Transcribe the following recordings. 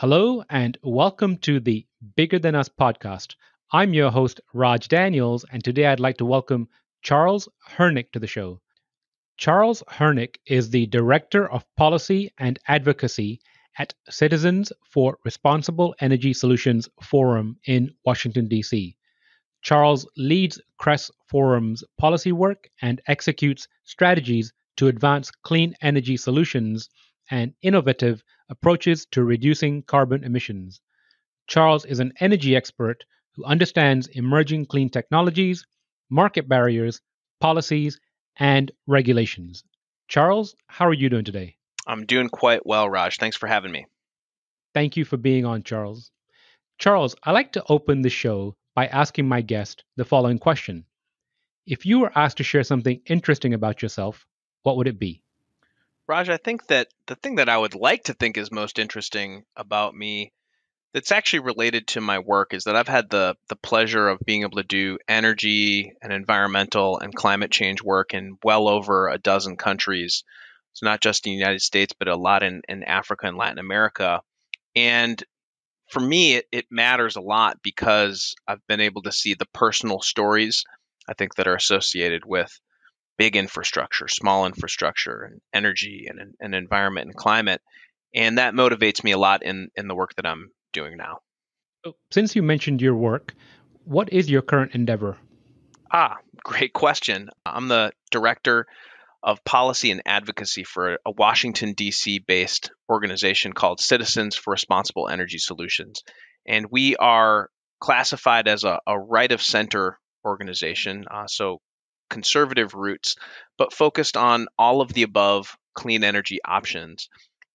Hello and welcome to the Bigger Than Us podcast. I'm your host, Raj Daniels, and today I'd like to welcome Charles Hernick to the show. Charles Hernick is the Director of Policy and Advocacy at Citizens for Responsible Energy Solutions Forum in Washington, D.C. Charles leads CRESS Forum's policy work and executes strategies to advance clean energy solutions and innovative approaches to reducing carbon emissions. Charles is an energy expert who understands emerging clean technologies, market barriers, policies, and regulations. Charles, how are you doing today? I'm doing quite well, Raj. Thanks for having me. Thank you for being on, Charles. Charles, I like to open the show by asking my guest the following question. If you were asked to share something interesting about yourself, what would it be? Raj, I think that the thing that I would like to think is most interesting about me that's actually related to my work is that I've had the pleasure of being able to do energy and environmental and climate change work in well over a dozen countries. It's not just in the United States, but a lot in Africa and Latin America. And for me, it matters a lot because I've been able to see the personal stories I think that are associated with big infrastructure, small infrastructure, and energy and environment and climate. And that motivates me a lot in the work that I'm doing now. Since you mentioned your work, what is your current endeavor? Great question. I'm the director of policy and advocacy for a Washington, D.C. based organization called Citizens for Responsible Energy Solutions. And we are classified as a right of center organization, so conservative roots, but focused on all of the above clean energy options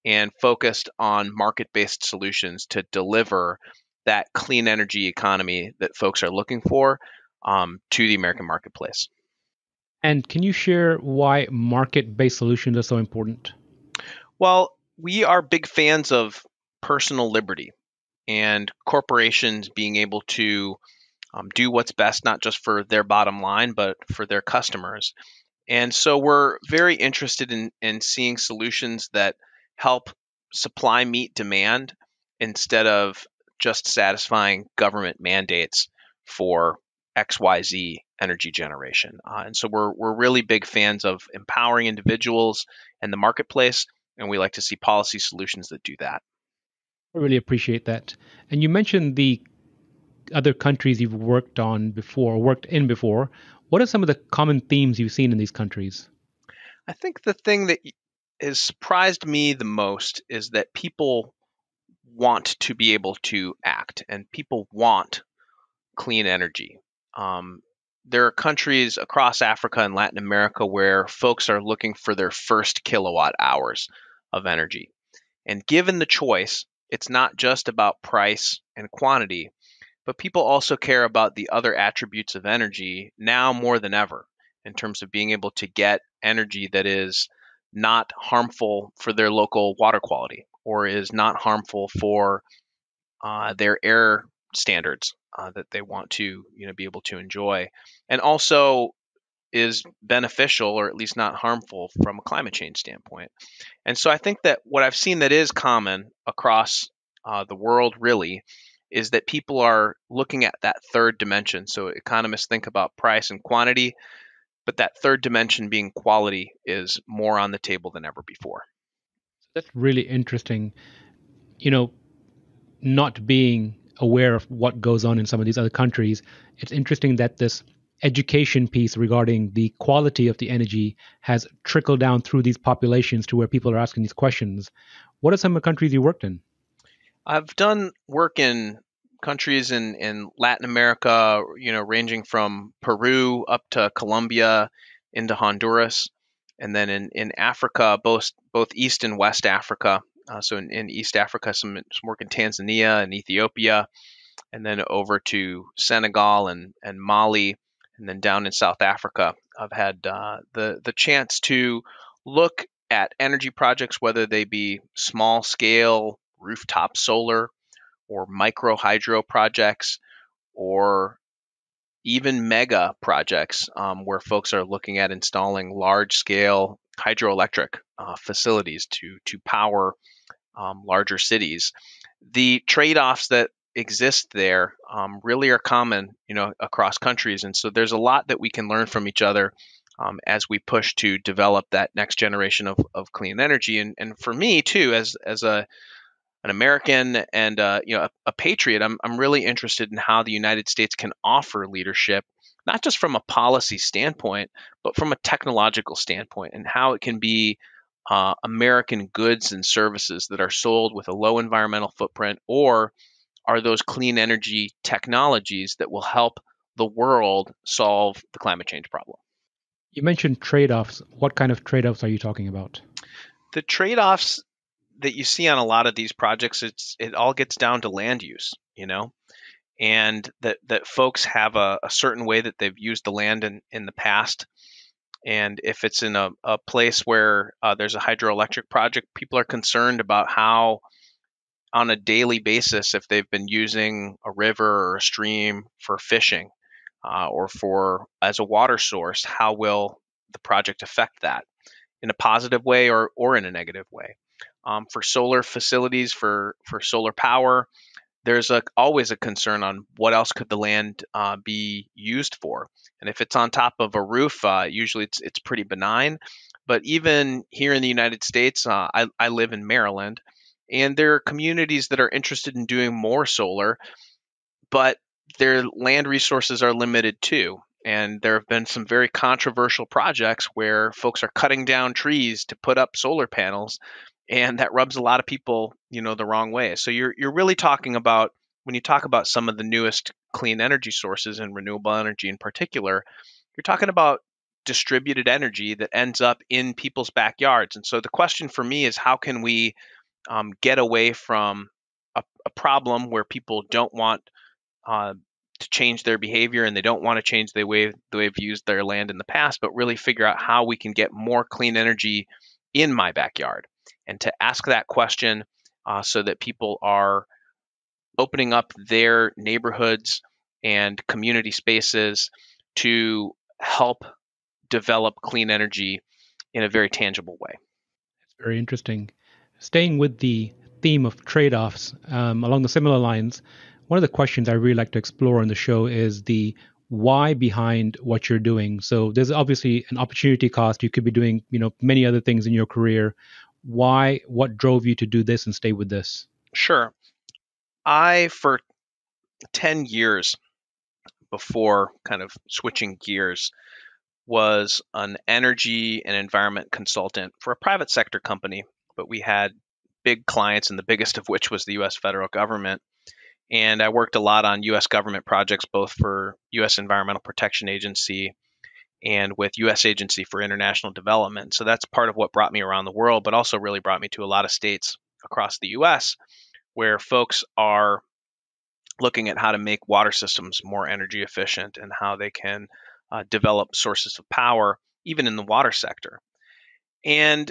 and focused on market based solutions to deliver that clean energy economy that folks are looking for to the American marketplace. And can you share why market based solutions are so important? Well, we are big fans of personal liberty and corporations being able to do what's best, not just for their bottom line, but for their customers. And so we're very interested in seeing solutions that help supply meet demand instead of just satisfying government mandates for XYZ energy generation. And so we're really big fans of empowering individuals and the marketplace, and we like to see policy solutions that do that. I really appreciate that. And you mentioned the other countries you've worked on before, worked in before. What are some of the common themes you've seen in these countries? I think the thing that has surprised me the most is that people want to be able to act and people want clean energy. Um, there are countries across Africa and Latin America where folks are looking for their first kilowatt hours of energy. And given the choice, it's not just about price and quantity, but people also care about the other attributes of energy now more than ever in terms of being able to get energy that is not harmful for their local water quality or is not harmful for their air standards that they want to be able to enjoy, and also is beneficial or at least not harmful from a climate change standpoint. And so I think that what I've seen that is common across the world really is that people are looking at that third dimension. So economists think about price and quantity, but that third dimension being quality is more on the table than ever before. That's really interesting. You know, not being aware of what goes on in some of these other countries, it's interesting that this education piece regarding the quality of the energy has trickled down through these populations to where people are asking these questions. What are some of the countries you worked in? I've done work in countries in Latin America, ranging from Peru up to Colombia into Honduras, and then in Africa, both East and West Africa. So in East Africa, some work in Tanzania and Ethiopia, and then over to Senegal and Mali, and then down in South Africa. I've had the chance to look at energy projects, whether they be small scale rooftop solar or micro hydro projects or even mega projects where folks are looking at installing large scale hydroelectric facilities to power larger cities. the trade-offs that exist there really are common, across countries. And so there's a lot that we can learn from each other as we push to develop that next generation of clean energy. And for me too, as an American and a patriot, I'm really interested in how the United States can offer leadership, not just from a policy standpoint, but from a technological standpoint, and how it can be American goods and services that are sold with a low environmental footprint, or are those clean energy technologies that will help the world solve the climate change problem. You mentioned trade-offs. What kind of trade-offs are you talking about? The trade-offs that you see on a lot of these projects, it all gets down to land use, and that folks have a certain way that they've used the land in the past. And if it's in a place where there's a hydroelectric project, people are concerned about how, on a daily basis, if they've been using a river or a stream for fishing or for as a water source, how will the project affect that in a positive way or in a negative way? For solar facilities, for solar power, there's always a concern on what else could the land be used for. And if it's on top of a roof, usually it's pretty benign. But even here in the United States, I live in Maryland, and there are communities that are interested in doing more solar, but their land resources are limited too. And there have been some very controversial projects where folks are cutting down trees to put up solar panels, and that rubs a lot of people, the wrong way. So you're really talking about, when you talk about some of the newest clean energy sources and renewable energy in particular, you're talking about distributed energy that ends up in people's backyards. And so the question for me is, how can we get away from a problem where people don't want to change their behavior, and they don't want to change the way they've used their land in the past, but really figure out how we can get more clean energy in my backyard, and to ask that question so that people are opening up their neighborhoods and community spaces to help develop clean energy in a very tangible way. It's very interesting. Staying with the theme of trade-offs, along the similar lines, one of the questions I really like to explore on the show is the why behind what you're doing. So there's obviously an opportunity cost. You could be doing, many other things in your career. Why? What drove you to do this and stay with this? Sure. For 10 years before kind of switching gears, was an energy and environment consultant for a private sector company, but we had big clients, and the biggest of which was the US federal government. And I worked a lot on US government projects, both for US Environmental Protection Agency and with US Agency for International Development. So that's part of what brought me around the world, but also really brought me to a lot of states across the US where folks are looking at how to make water systems more energy efficient, and how they can develop sources of power, even in the water sector. And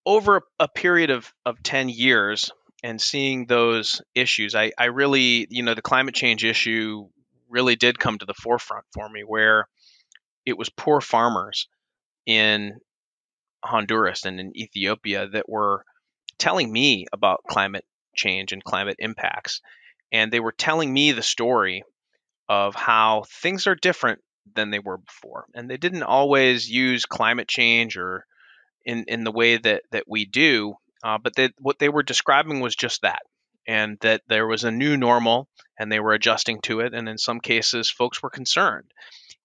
over a period of 10 years, and seeing those issues, I really, the climate change issue really did come to the forefront for me, where it was poor farmers in Honduras and in Ethiopia that were telling me about climate change and climate impacts. And they were telling me the story of how things are different than they were before. And they didn't always use climate change or in the way that we do, but what they were describing was just that, and that there was a new normal, and they were adjusting to it. And in some cases, folks were concerned.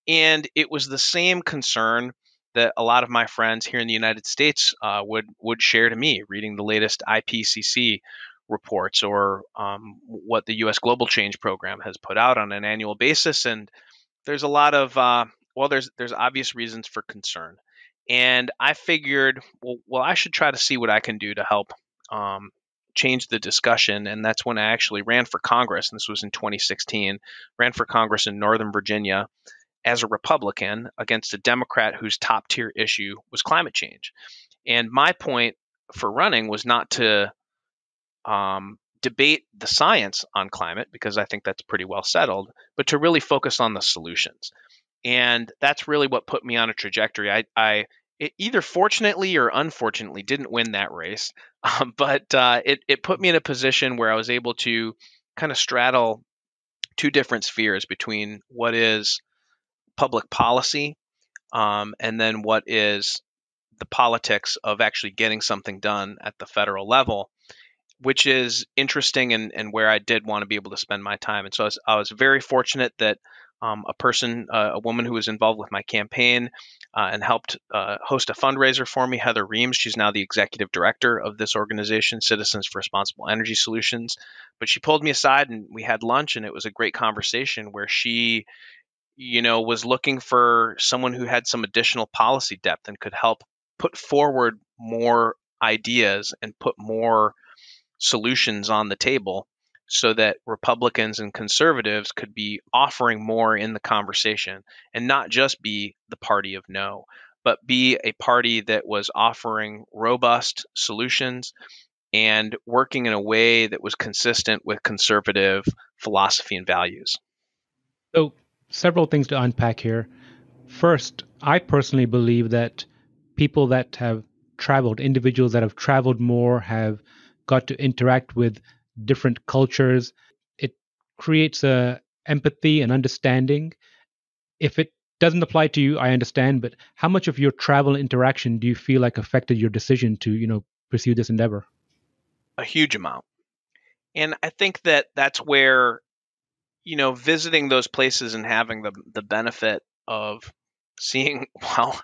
And it was the same concern that a lot of my friends here in the United States would share to me, reading the latest IPCC reports, or what the U.S. Global Change Program has put out on an annual basis. And there's a lot of there's obvious reasons for concern. And I figured, well, I should try to see what I can do to help change the discussion. And that's when I actually ran for Congress. And this was in 2016. Ran for Congress in Northern Virginia as a Republican against a Democrat whose top tier issue was climate change. And my point for running was not to debate the science on climate, because I think that's pretty well settled, but to really focus on the solutions. And that's really what put me on a trajectory. I It either fortunately or unfortunately didn't win that race, but it put me in a position where I was able to kind of straddle two different spheres between what is public policy and then what is the politics of actually getting something done at the federal level, which is interesting and where I did want to be able to spend my time. And so I was very fortunate that a woman who was involved with my campaign and helped host a fundraiser for me, Heather Reams. She's now the executive director of this organization, Citizens for Responsible Energy Solutions. But she pulled me aside and we had lunch, and it was a great conversation where she, was looking for someone who had some additional policy depth and could help put forward more ideas and put more solutions on the table so that Republicans and conservatives could be offering more in the conversation and not just be the party of no, but be a party that was offering robust solutions and working in a way that was consistent with conservative philosophy and values. So, several things to unpack here. First, I personally believe that people that have traveled, individuals that have traveled more, have got to interact with different cultures. It creates a empathy and understanding. If it doesn't apply to you, I understand, but how much of your travel interaction do you feel like affected your decision to, pursue this endeavor? A huge amount. And I think that that's where, visiting those places and having the benefit of seeing, well,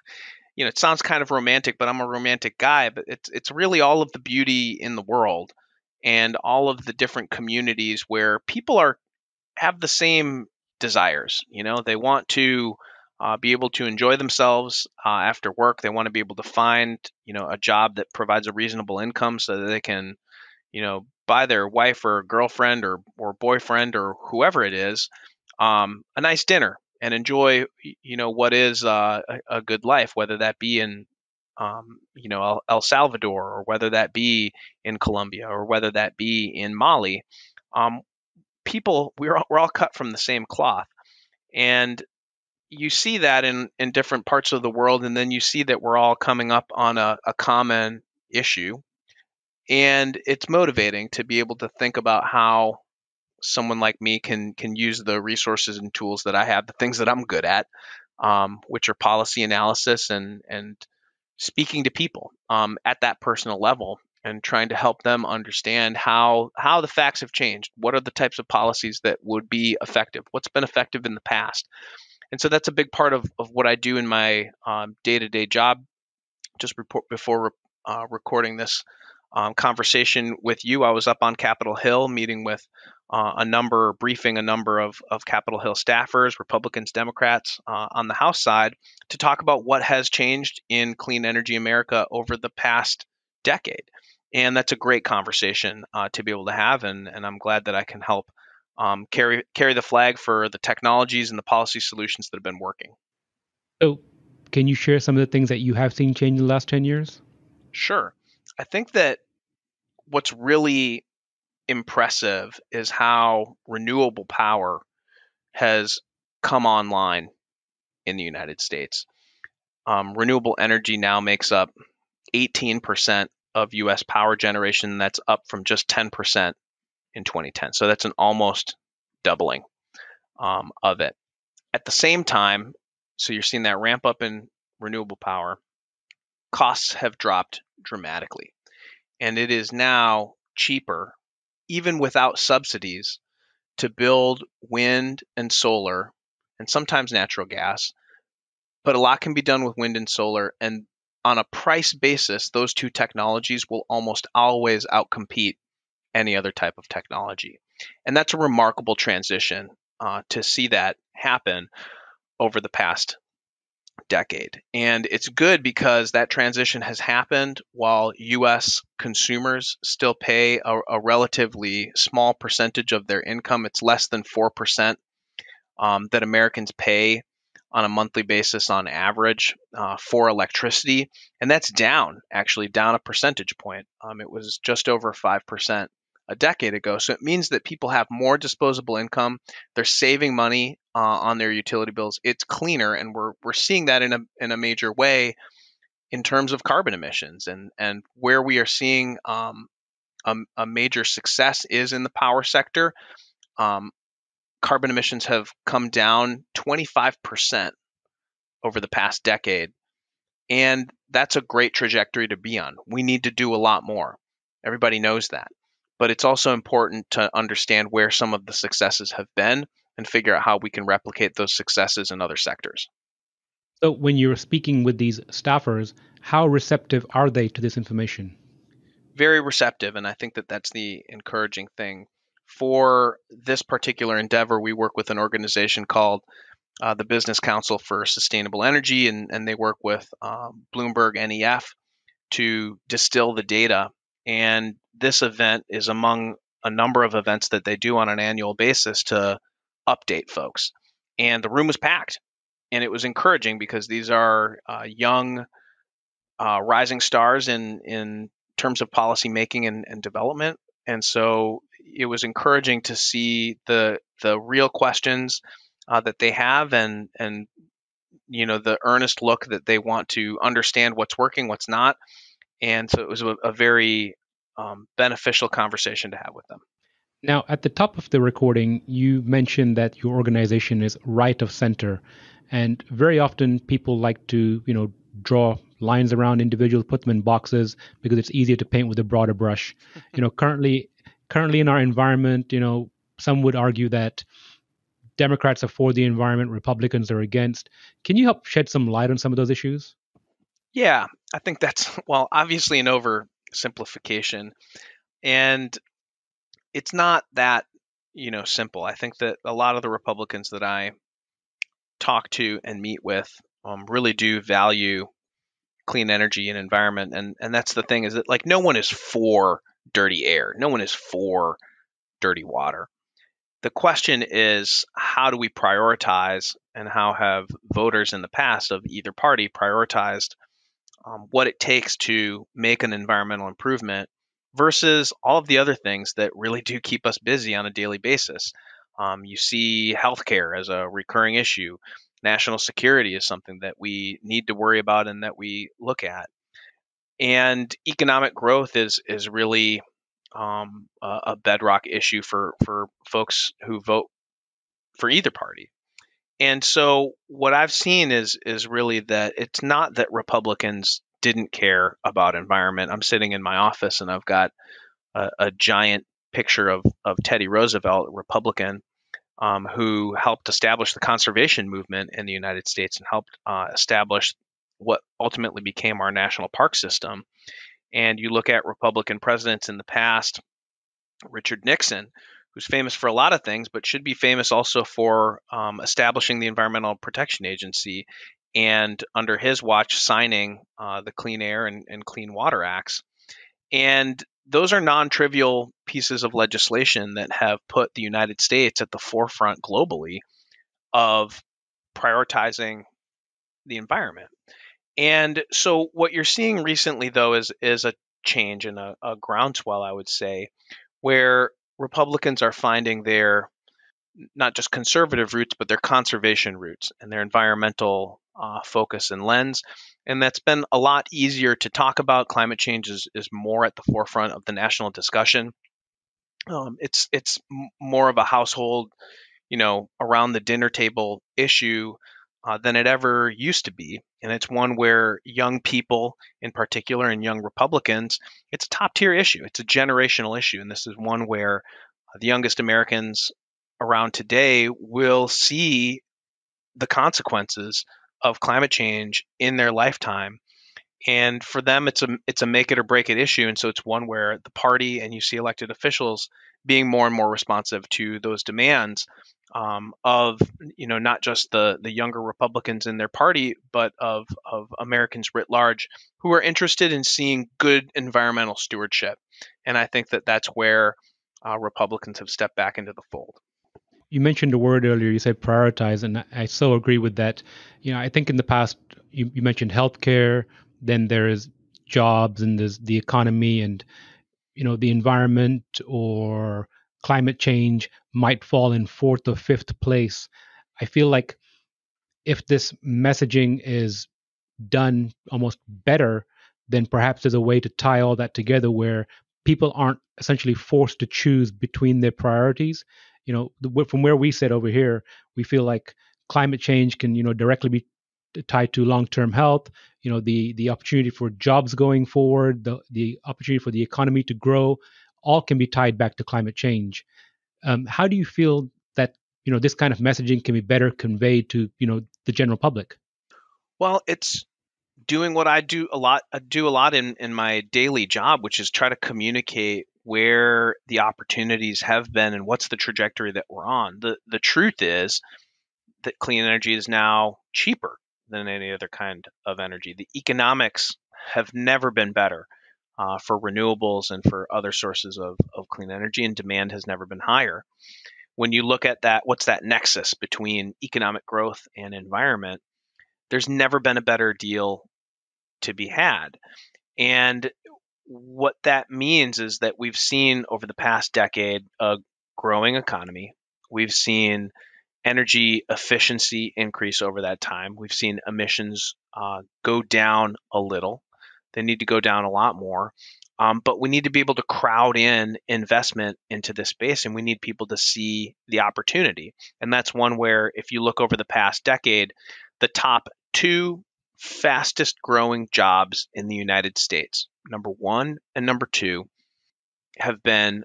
it sounds kind of romantic, but I'm a romantic guy, but it's really all of the beauty in the world and all of the different communities where people have the same desires. They want to be able to enjoy themselves after work. They want to be able to find, a job that provides a reasonable income so that they can, buy their wife or girlfriend or boyfriend or whoever it is a nice dinner and enjoy, what is a good life, whether that be in, El Salvador, or whether that be in Colombia, or whether that be in Mali. People, we're all cut from the same cloth, and you see that in different parts of the world, and then you see that we're all coming up on a common issue, and it's motivating to be able to think about how someone like me can use the resources and tools that I have, the things that I'm good at, which are policy analysis and speaking to people at that personal level and trying to help them understand how the facts have changed. What are the types of policies that would be effective? What's been effective in the past? And so that's a big part of what I do in my day-to-day job. Just before recording this conversation with you, I was up on Capitol Hill meeting with briefing a number of Capitol Hill staffers, Republicans, Democrats on the House side to talk about what has changed in clean energy America over the past decade. And that's a great conversation to be able to have. And I'm glad that I can help carry the flag for the technologies and the policy solutions that have been working. So, can you share some of the things that you have seen change in the last 10 years? Sure. I think that what's really impressive is how renewable power has come online in the United States. Renewable energy now makes up 18% of U.S. power generation. That's up from just 10% in 2010. So that's an almost doubling of it. At the same time, so you're seeing that ramp up in renewable power, costs have dropped dramatically. And it is now cheaper, even without subsidies, to build wind and solar and sometimes natural gas. But a lot can be done with wind and solar. And on a price basis, those two technologies will almost always outcompete any other type of technology. And that's a remarkable transition to see that happen over the past decade. And it's good because that transition has happened while U.S. consumers still pay a relatively small percentage of their income. It's less than 4% that Americans pay on a monthly basis on average for electricity. And that's actually down a percentage point. It was just over 5% a decade ago. So it means that people have more disposable income. They're saving money on their utility bills. It's cleaner, and we're seeing that in a major way in terms of carbon emissions, and where we are seeing a major success is in the power sector. Carbon emissions have come down 25% over the past decade. And that's a great trajectory to be on. We need to do a lot more. Everybody knows that. But it's also important to understand where some of the successes have been and figure out how we can replicate those successes in other sectors. So when you're speaking with these staffers, how receptive are they to this information? Very receptive, and I think that that's the encouraging thing. For this particular endeavor, we work with an organization called the Business Council for Sustainable Energy, and they work with Bloomberg NEF to distill the data. And this event is among a number of events that they do on an annual basis to update folks. And the room was packed. And it was encouraging because these are young, rising stars in terms of policy making and development. And so it was encouraging to see the real questions that they have, and the earnest look that they want to understand what's working, what's not. And so it was a very beneficial conversation to have with them. Now, at the top of the recording, you mentioned that your organization is right of center. And very often people like to, draw lines around individuals, put them in boxes because it's easier to paint with a broader brush. Currently in our environment, some would argue that Democrats are for the environment, Republicans are against. Can you help shed some light on some of those issues? Yeah, I think that's, well, obviously an oversimplification. And it's not that, simple. I think that a lot of the Republicans that I talk to and meet with really do value clean energy and environment. And that's the thing, is that, like, no one is for dirty air. No one is for dirty water. The question is, how do we prioritize, and how have voters in the past of either party prioritized what it takes to make an environmental improvement versus all of the other things that really do keep us busy on a daily basis. You see healthcare as a recurring issue. National security is something that we need to worry about and that we look at. And economic growth is really a bedrock issue for folks who vote for either party. And so what I've seen is really that it's not that Republicans didn't care about environment. I'm sitting in my office and I've got a giant picture of Teddy Roosevelt, a Republican, who helped establish the conservation movement in the United States and helped establish what ultimately became our national park system. And you look at Republican presidents in the past, Richard Nixon, who's famous for a lot of things, but should be famous also for establishing the Environmental Protection Agency, and under his watch signing the Clean Air and Clean Water Acts. And those are non-trivial pieces of legislation that have put the United States at the forefront globally of prioritizing the environment. And so what you're seeing recently, though, is a change and a groundswell, I would say, where Republicans are finding their not just conservative roots, but their conservation roots and their environmental focus and lens. And that's been a lot easier to talk about. Climate change is more at the forefront of the national discussion. It's more of a household, around the dinner table issue than it ever used to be. And it's one where young people in particular, and young Republicans, it's a top tier issue. It's a generational issue. And this is one where the youngest Americans around today will see the consequences of climate change in their lifetime. And for them, it's a make it or break it issue. And so it's one where the party, and you see elected officials being more and more responsive to those demands of not just the younger Republicans in their party, but of Americans writ large who are interested in seeing good environmental stewardship. And I think that that's where Republicans have stepped back into the fold. You mentioned a word earlier. You said prioritize, and I so agree with that. I think in the past you mentioned healthcare. Then there's jobs, and there's the economy, and the environment or climate change might fall in fourth or fifth place. I feel like if this messaging is done almost better, then perhaps there's a way to tie all that together where people aren't essentially forced to choose between their priorities. From where we sit over here, we feel like climate change can, directly be tied to long-term health. The opportunity for jobs going forward, the opportunity for the economy to grow, all can be tied back to climate change. How do you feel that this kind of messaging can be better conveyed to the general public? Well, it's doing what I do a lot in my daily job, which is try to communicate where the opportunities have been and what's the trajectory that we're on. The truth is that clean energy is now cheaper than any other kind of energy. The economics have never been better for renewables and for other sources of clean energy, and demand has never been higher. When you look at that, what's that nexus between economic growth and environment? There's never been a better deal to be had. And what that means is that we've seen over the past decade a growing economy. We've seen energy efficiency increase over that time. We've seen emissions go down a little. They need to go down a lot more. But we need to be able to crowd in investment into this space, and we need people to see the opportunity. And that's one where, if you look over the past decade, the top two fastest growing jobs in the United States, number one and number two, have been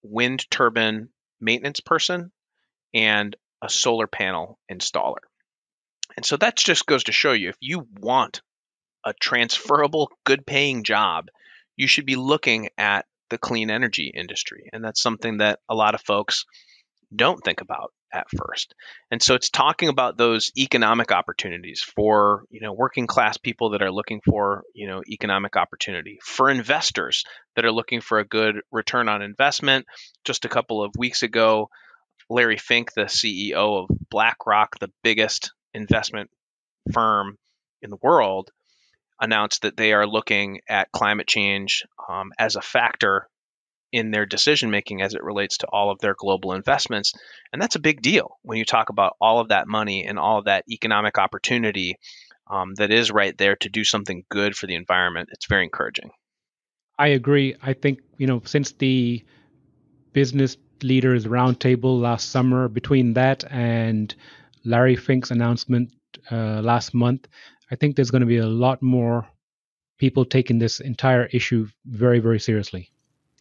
wind turbine maintenance person and a solar panel installer. And so that just goes to show you, if you want a transferable, good paying job, you should be looking at the clean energy industry. And that's something that a lot of folks don't think about at first. And so it's talking about those economic opportunities for, working class people that are looking for, economic opportunity, for investors that are looking for a good return on investment. Just a couple of weeks ago, Larry Fink, the CEO of BlackRock, the biggest investment firm in the world, announced that they are looking at climate change as a factor in their decision making as it relates to all of their global investments. And that's a big deal when you talk about all of that money and all of that economic opportunity that is right there to do something good for the environment. It's very encouraging. I agree. I think, since the business leaders roundtable last summer, between that and Larry Fink's announcement last month, I think there's going to be a lot more people taking this entire issue very, very seriously.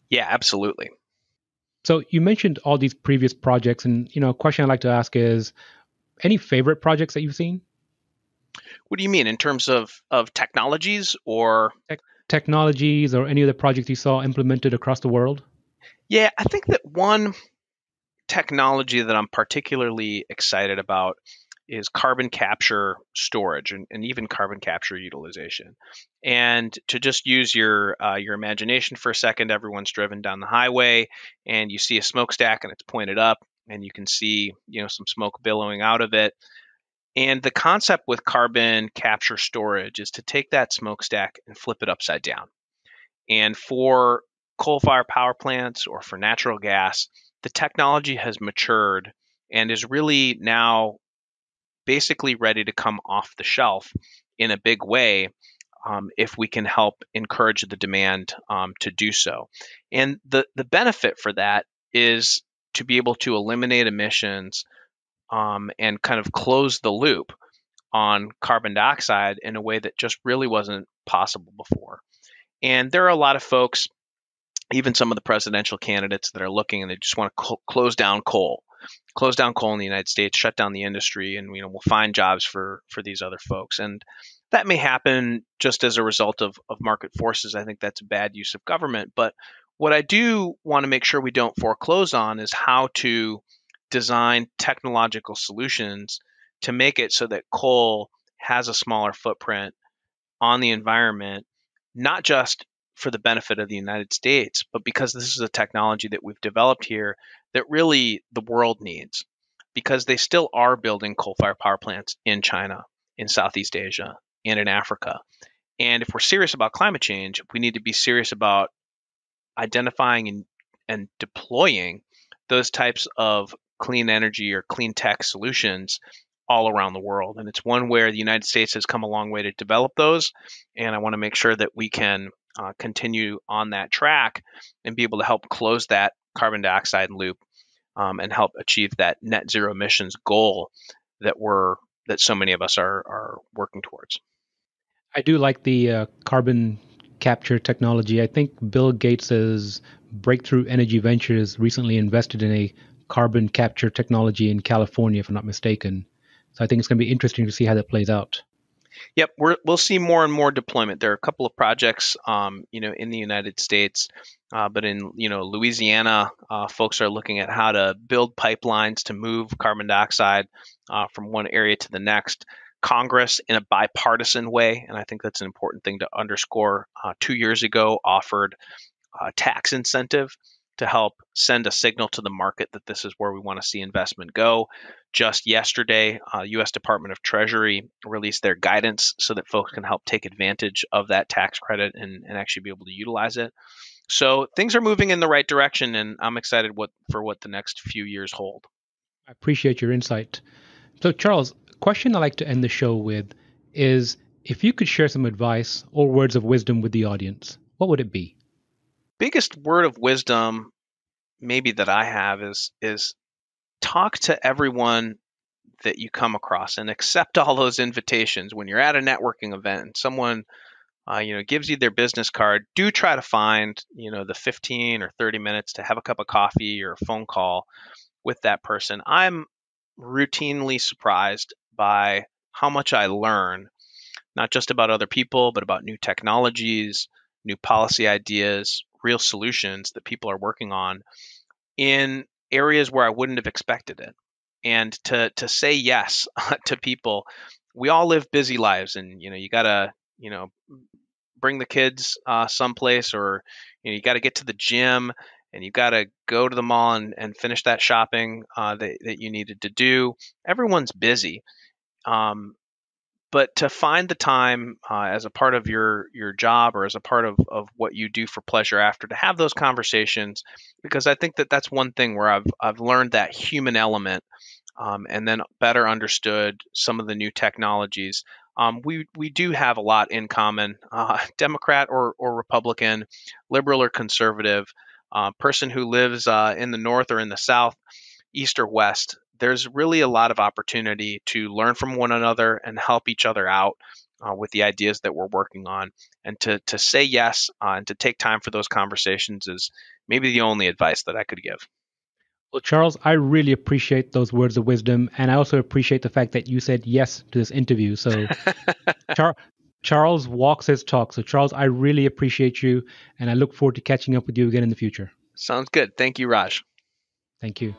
Yeah, absolutely. So you mentioned all these previous projects, and a question I'd like to ask is, any favorite projects that you've seen? What do you mean in terms of technologies or Technologies or any of the projects you saw implemented across the world? Yeah, I think that one technology that I'm particularly excited about is carbon capture storage and even carbon capture utilization. And to just use your imagination for a second, everyone's driven down the highway and you see a smokestack and it's pointed up and you can see some smoke billowing out of it. And the concept with carbon capture storage is to take that smokestack and flip it upside down. And for coal-fired power plants or for natural gas, the technology has matured and is really now basically ready to come off the shelf in a big way if we can help encourage the demand to do so. And the benefit for that is to be able to eliminate emissions and kind of close the loop on carbon dioxide in a way that just really wasn't possible before. And there are a lot of folks, even some of the presidential candidates, that are looking and they just want to close down coal in the United States, shut down the industry, and we'll find jobs for these other folks. And that may happen just as a result of market forces. I think that's a bad use of government. But what I do want to make sure we don't foreclose on is how to design technological solutions to make it so that coal has a smaller footprint on the environment, not just for the benefit of the United States, but because this is a technology that we've developed here that really the world needs, because they still are building coal-fired power plants in China, in Southeast Asia, and in Africa. And if we're serious about climate change, we need to be serious about identifying and deploying those types of clean energy or clean tech solutions all around the world. And it's one where the United States has come a long way to develop those. And I want to make sure that we can continue on that track and be able to help close that carbon dioxide loop and help achieve that net zero emissions goal that so many of us are working towards. I do like the carbon capture technology. I think Bill Gates's Breakthrough Energy Ventures recently invested in a carbon capture technology in California, if I'm not mistaken. So I think it's going to be interesting to see how that plays out. Yep, we'll see more and more deployment. There are a couple of projects, in the United States, but in Louisiana, folks are looking at how to build pipelines to move carbon dioxide from one area to the next. Congress, in a bipartisan way, and I think that's an important thing to underscore, 2 years ago offered a tax incentive to help send a signal to the market that this is where we want to see investment go. Just yesterday, U.S. Department of Treasury released their guidance so that folks can help take advantage of that tax credit and actually be able to utilize it. So things are moving in the right direction, and I'm excited for what the next few years hold. I appreciate your insight. So, Charles, a question I like to end the show with is if you could share some advice or words of wisdom with the audience, what would it be? Biggest word of wisdom maybe that I have is talk to everyone that you come across and accept all those invitations. When you're at a networking event and someone gives you their business card, do try to find the 15 or 30 minutes to have a cup of coffee or a phone call with that person. I'm routinely surprised by how much I learn, not just about other people, but about new technologies, new policy ideas, real solutions that people are working on in areas where I wouldn't have expected it. And to say yes to people, we all live busy lives, and you gotta bring the kids someplace, or you got to get to the gym, and you got to go to the mall and finish that shopping that you needed to do. Everyone's busy. But to find the time as a part of your job or as a part of what you do for pleasure after, to have those conversations, because I think that that's one thing where I've learned that human element, and then better understood some of the new technologies. We do have a lot in common, Democrat or Republican, liberal or conservative, person who lives in the North or in the South, East or West. There's really a lot of opportunity to learn from one another and help each other out with the ideas that we're working on. And to say yes and to take time for those conversations is maybe the only advice that I could give. Well, Charles, I really appreciate those words of wisdom, and I also appreciate the fact that you said yes to this interview. So, Charles walks his talk. So, Charles, I really appreciate you, and I look forward to catching up with you again in the future. Sounds good. Thank you, Raj. Thank you.